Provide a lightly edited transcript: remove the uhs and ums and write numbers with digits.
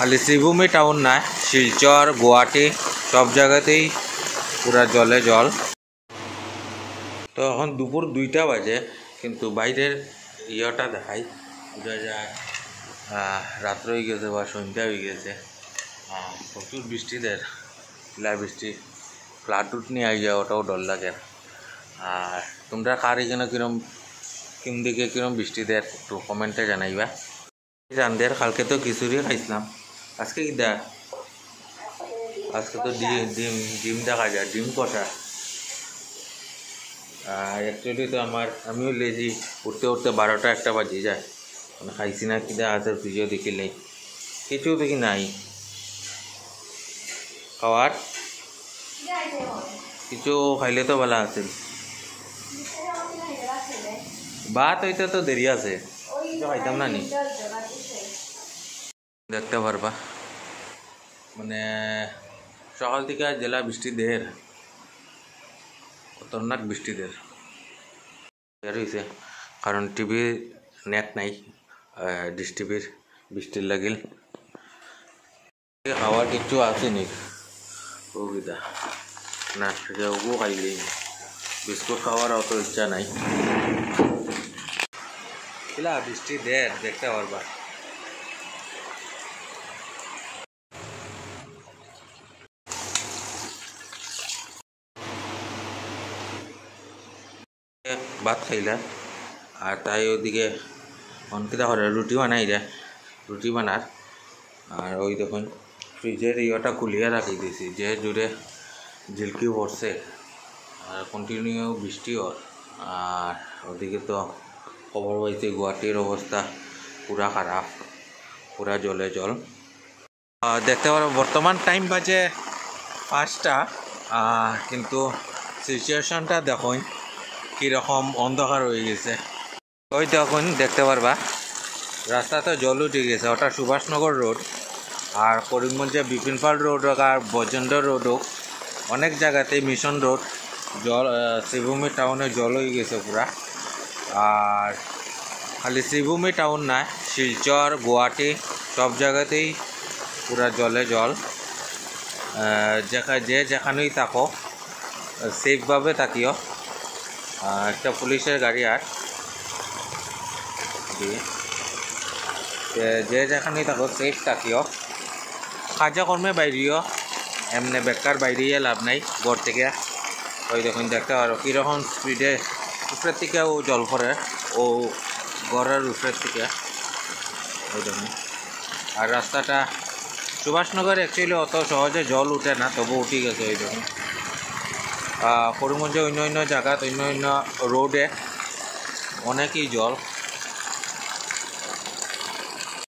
খালি শ্রীভূমি টাউন না, শিলচর গুয়াহাটি সব জায়গাতেই পুরা জলে জল। তো এখন দুপুর 2টা বাজে, কিন্তু বাইরের ইয়েটা দেখাই বোঝা যায় রাত্র হয়ে গেছে বা সন্ধ্যা হয়ে গেছে। প্রচুর বৃষ্টিদের শিলা বৃষ্টি, ফ্লাড নিয়ে আই যায়, ওটাও ডর লাগে। আর তোমরা কার এখানে কিরম কোন দিকে কিরম বৃষ্টিদের একটু কমেন্টে জানাইবা। রান্দের কালকে তো খিচুড়ি খাইছিলাম, আজকে কি দেখ, আজকে তো ডিম দেখা যায়, ডিম কষা। অ্যাকচুয়ালি তো আমিও লেজি, উঠতে উঠতে 12টা 1টা বাজে যায়, মানে খাইছি না কি দেখা আছে ভিডিও দেখিলেই কিছু দেখি নাই খাওয়ার, কিছু খাইলে তো ভালো আছে। ভাত হইতে তো দেরি আছে, খাইতাম না নি, দেখতে পারবা। মানে সকাল থেকে জেলা বৃষ্টি দের, খতরনাক বৃষ্টি দের হয়েছে, কারণ টিভির নেট নাই, ডিশ টিভির বৃষ্টির লাগিল। খাওয়ার কিছু আছে নি সুবিধা না, সেটাও খাইলেই বিস্কুট খাওয়ার অত ইচ্ছা নাই। কিলা বৃষ্টি দের দেখতে পারবা। ভাত খাইলা আর তাই ওদিকে অনকিতা করে রুটি বানাই দেয়, রুটি বানার। আর ওই দেখুন ফ্রিজের ইয়েটা খুলিয়ে রাখি দিয়েছি, যে জুড়ে ঝিলকি পড়ছে আর কন্টিনিউ বৃষ্টিও। আর ওদিকে তো খবর পাইছে গুয়াহাটির অবস্থা পুরা খারাপ, পুরা জলে জল। দেখতে পারো বর্তমান টাইম বাজে 5টা, কিন্তু সিচুয়েশনটা দেখুন কীরকম অন্ধকার হয়ে গেছে। ওই দেখুন দেখতে পারবা রাস্তাতে জল উঠে গেছে, ওটা সুভাষনগর রোড। আর করিমগঞ্জে বিপিনপাল রোড হোক আর বৈজেন্দ্র রোড হোক, অনেক জায়গাতে মিশন রোড জল, শ্রীভূমি টাউনে জল হয়ে গেছে পুরা। আর খালি শ্রীভূমি টাউন না, শিলচর গুয়াহাটি সব জায়গাতেই পুরা জলে জল। যে যেখানেই থাকো সেফভাবে থাকিও। একটা পুলিশের গাড়ি আর যে যেখানেই থাকো সেফ থাকিও, কার্যকর্মে বাইরেও, এমনি বেকার বাইরেই লাভ নাই ঘর থেকে। ওই দেখুন দেখতে পারো কীরকম স্পিডে উপরের থেকে ও জল পড়ে, ও ঘরের উপরের থেকে ওই দেখুন। আর রাস্তাটা সুভাষনগর অ্যাকচুয়ালি অত সহজে জল উঠে না, তবু উঠে গেছে ওই দেখুন। করিমগঞ্জে অন্য অন্য জায়গাত অন্য অন্য রোডে অনেকই জল।